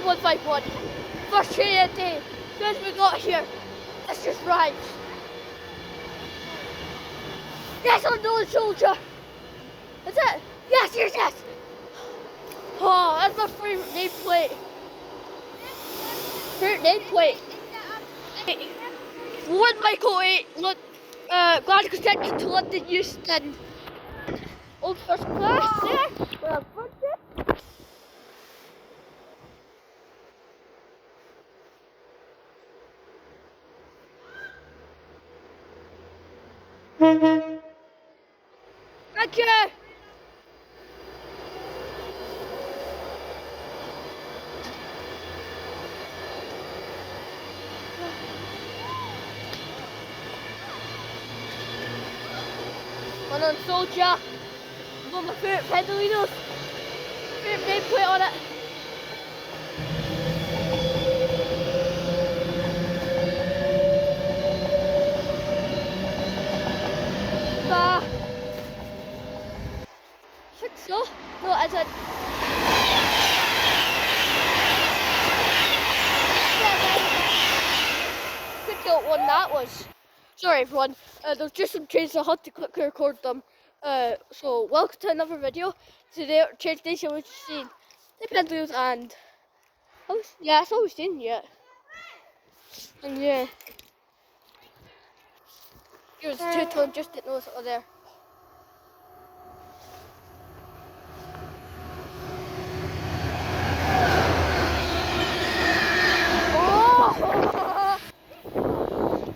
151. First training of the day. As we got here, let's just ride. Yes, I'm another soldier. That's it. Yes, yes, yes. Oh, that's my favourite nameplate. Favourite nameplate. 1 Michael 8. Look, glad connected to London Euston. Old first class there. Well, thank you. One on soldier. I've got my favourite Pendolinos. Favourite nameplate on it. I think so. No, it isn't. Good job one that was. Sorry everyone, there's just some trains so I had to quickly record them. So welcome to another video. Today at train station we've seen the Pendles and yeah, that's all we've seen yet. And yeah. Here's two-tone, just didn't notice it was there. Oh!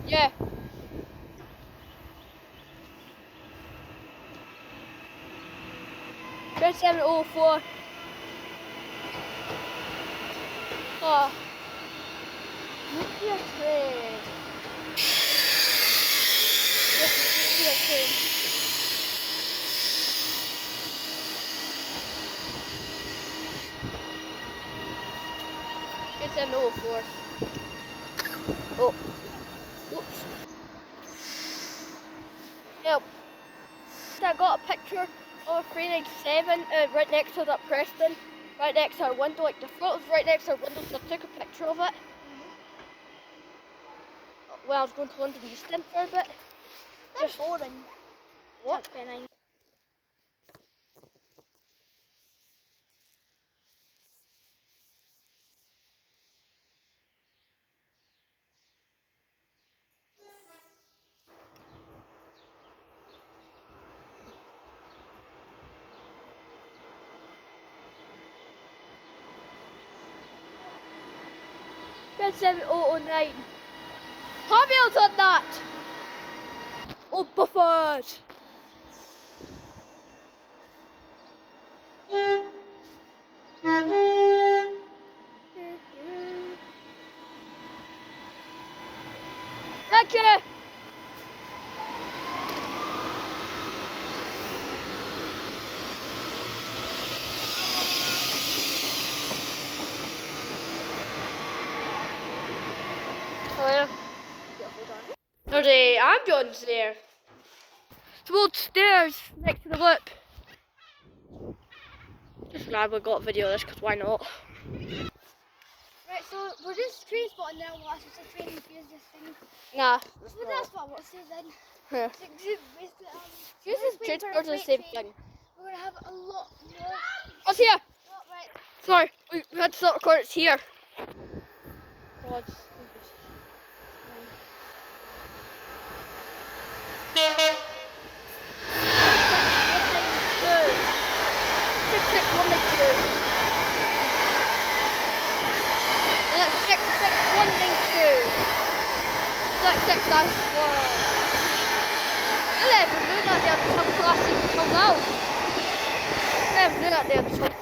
Yeah. Red 704. Oh. Nuclear train. Yes, nuclear train. Red 704. Oh. Oops. Yep. I got a picture of 397 right next to that Preston, right next to our window, like the front was right next to our window, so I took a picture of it. Well, I was going to London Euston for a bit. That's boring. What? That's very nice. Red 7009. Hamilton's on that! Oh, Bufford! Thank you! Oh, yeah. There's a ambulance there. It's old stairs next to the loop. Just glad we got a video of this because why not? Right, so we're just train spotting now. Watch it's a train enthusiast thing. Nah. Well, that's what what's this then? Yeah. This is transport the same thing. We're gonna have a lot more. Oh, it's here! Oh, right. Sorry, we had to start recording, it's here. God.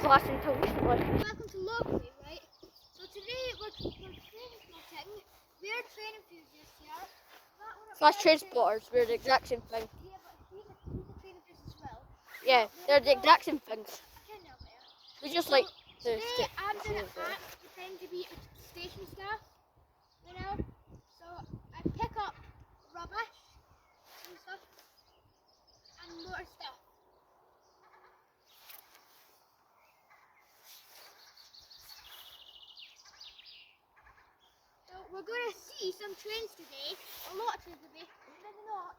Until recently. Welcome to Lockerbie, right? So today we're train spotting. We're train enthusiasts here. Slash train spotters, we're the exact same thing. Yeah, but he's a train enthusiast as well. Yeah, they're the exact same things. I can know there. We just So like today the I'm gonna act pretend to be a station staff, you know. So I pick up rubbish and stuff and more stuff. see some trains today. A lot of trains today. Maybe not.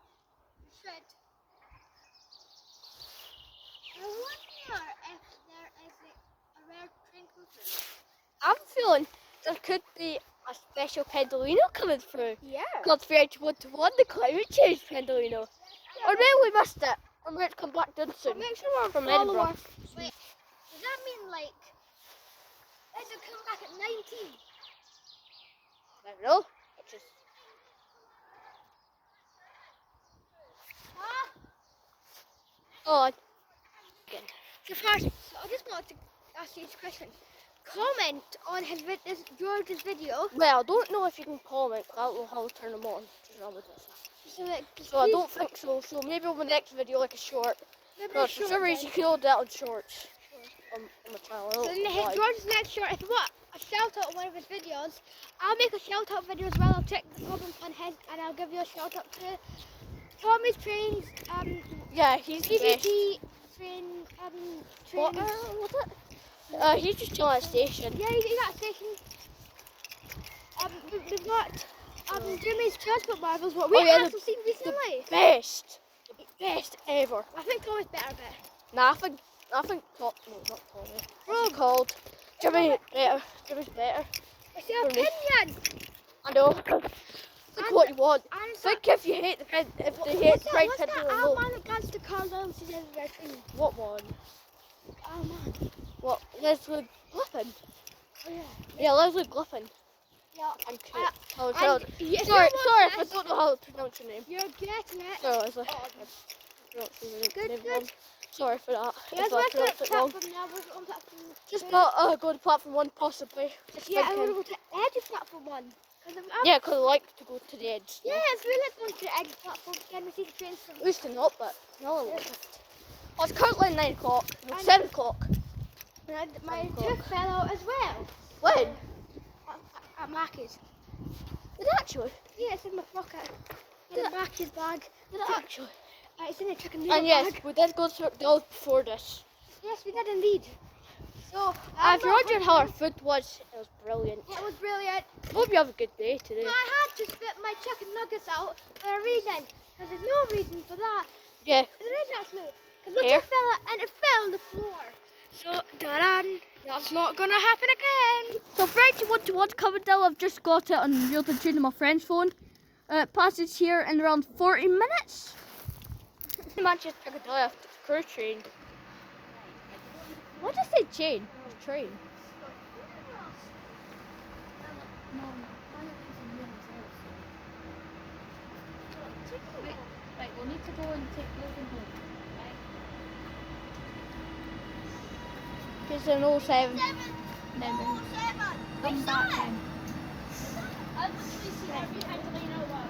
You should. I wonder if there is a rare train coming. I'm feeling there could be a special Pendolino coming through. Yeah. Because we actually want to won the climate change Pendolino. Or maybe we missed it. Or we might come back down soon. Make sure we're From Edinburgh. Wait, does that mean like it will come back at 19? I don't know. It's just... Huh? Oh, So first, so I just wanted to ask you this question. Comment on George's video. well, I don't know if you can comment. I don't know how to turn them on. So I don't think so. So maybe on the next video, like a short. Because for some reason you can hold that on shorts on my channel. So then George's next short, if you want a shout out on one of his videos, I'll make a shout out video as well. I'll check the comments on his and I'll give you a shout out to Tommy's Trains, yeah, he's the best. PvP train, What trains. was it? He's just on a station. Yeah, he's at a station. We've got Jimmy's Transport Marvels, what we Oh, yeah, also seen recently. Best. The best ever. I think Tommy's better, Nah, I think no, not Tommy. What's he called? Jimmy's better. It's your opinion. I know. Think what you want. Think if you hate the pen, if they hate the right What's that Pendolino. man against the Carl Lawrence is everywhere thing? What one? Oh man. What? Leslie Glipin. Oh yeah. Yeah, Leslie Glipin. Yeah. And and if sorry you if I watch don't know how to pronounce your name. You're getting it. Sorry, Leslie. Good. Sorry for that. Yeah, If I pronounced it wrong. platform now. We're on platform. Just not go to platform 1 possibly. Just Yeah, I thinking. want to go to edge of platform 1. Yeah, because I like to go to the edge. Yeah, it's really going to the edge of platform. Can we see the trains from? At least to not, but no. Yeah. Oh, it's currently 9 o'clock. No, And- 7 o'clock. My tooth fell out as well. When? At Mackie's. Did it actually? Yeah, it's in my pocket. Did In Mackie's bag. Did it actually? It's in the chicken noodle And yes, bag. we did go to McDonald's before this. Yes, we did indeed. So, If you wondered how our food was, it was brilliant. it was brilliant. Hope you have a good day today. But I had to spit my chicken nuggets out for a reason. Because there's no reason for that. Yeah. There is actually. Because Here. it fell out and it fell on the floor. So, ta-da! That's not going to happen again. So friends, you want to watch comment down? I've just got it on real time tune on my friend's phone. Passes here in around 40 minutes. Manchester Piccadilly after the crew train. What did I say chain? Train. Right, we'll need to go and take Logan home. It's an 07. Then we'll come back then. I'll literally see every time I know what.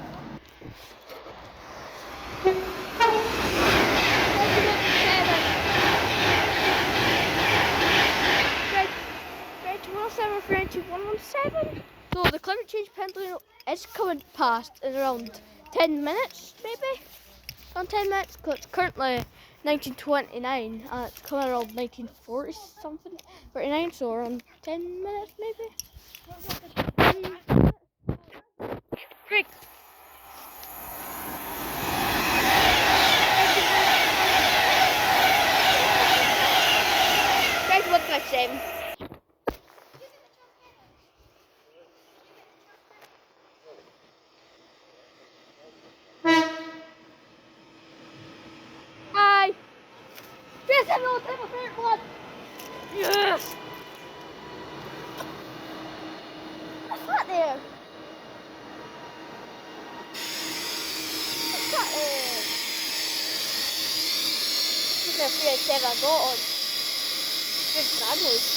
French 117. So the climate change Pendolino is coming past in around 10 minutes, maybe? Around 10 minutes, because it's currently 1929 and it's coming around 1940 something, 49, so around 10 minutes maybe? Great. Guys, what can I say? Hi! Yes, I know, I'm a favorite one! Yes! What's that there? What's that there? This is a 387 I got on. Good sandwich.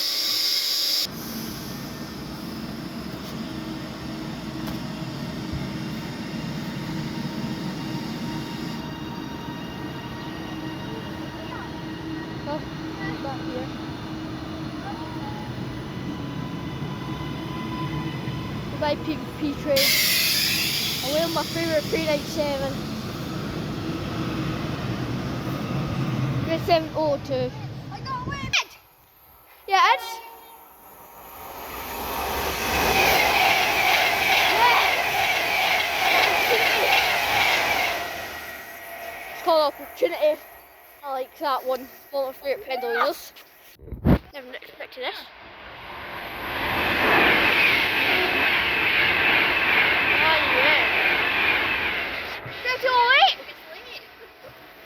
Oh, back here. Goodbye pvptrains. I wear my favourite 397. 3702. I got away. Yeah, it's... opportunity. I like that one. One of my favourite pendulums. Never expected this. Oh yeah. 3008!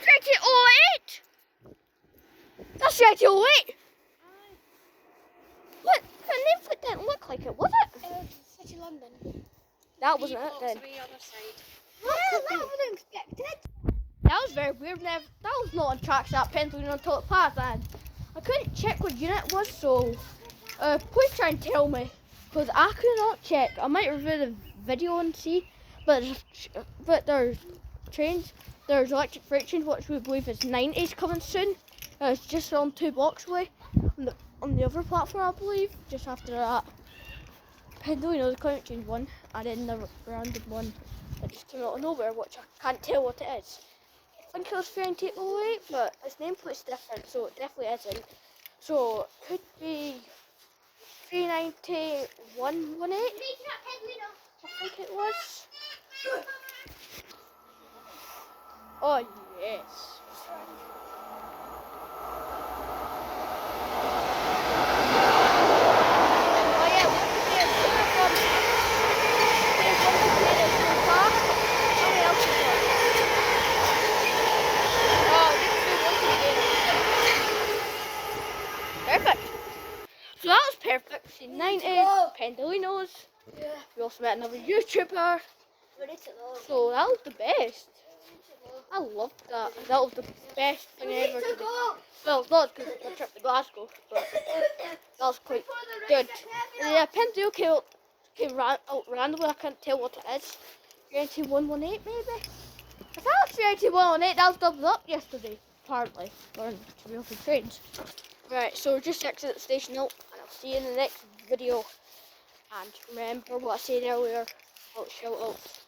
3008! That's 3008! What? Her name foot didn't look like it, was it? City London. That wasn't it then. The other side. Well, that was unexpected. That was very weird. That was not on tracks that pendulum until it passed, and I couldn't check what unit it was, so please try and tell me, because I could not check. I might review the video and see, but there's trains, there's electric freight trains, which we believe is 90s coming soon. It's just around 2 blocks away on the other platform, I believe, just after that. Pendulino, the climate change one, and then the random one that just came out of nowhere, which I can't tell what it is. I think it was 3808, but its nameplate's different, so it definitely isn't. So it could be 39118. I think it was. Oh yes. Oh yeah, we have to get a tour from there's one container so far. How many else is there? Oh, this is one container. Perfect. So that was perfect. See 90s, Pendolinos. Yeah. We also met another YouTuber. Ready to go. So that was the best. I loved that. That was the best thing I ever did. Well, it's not because it's a trip to Glasgow, but that was quite good. And yeah, Pendule came out randomly. I can't tell what it is. 38118 maybe? I thought it was 38118. That was doubled up yesterday, apparently. Learned to be off the trains. Right, so just exit the station now, and I'll see you in the next video. And remember what I said earlier about shout outs.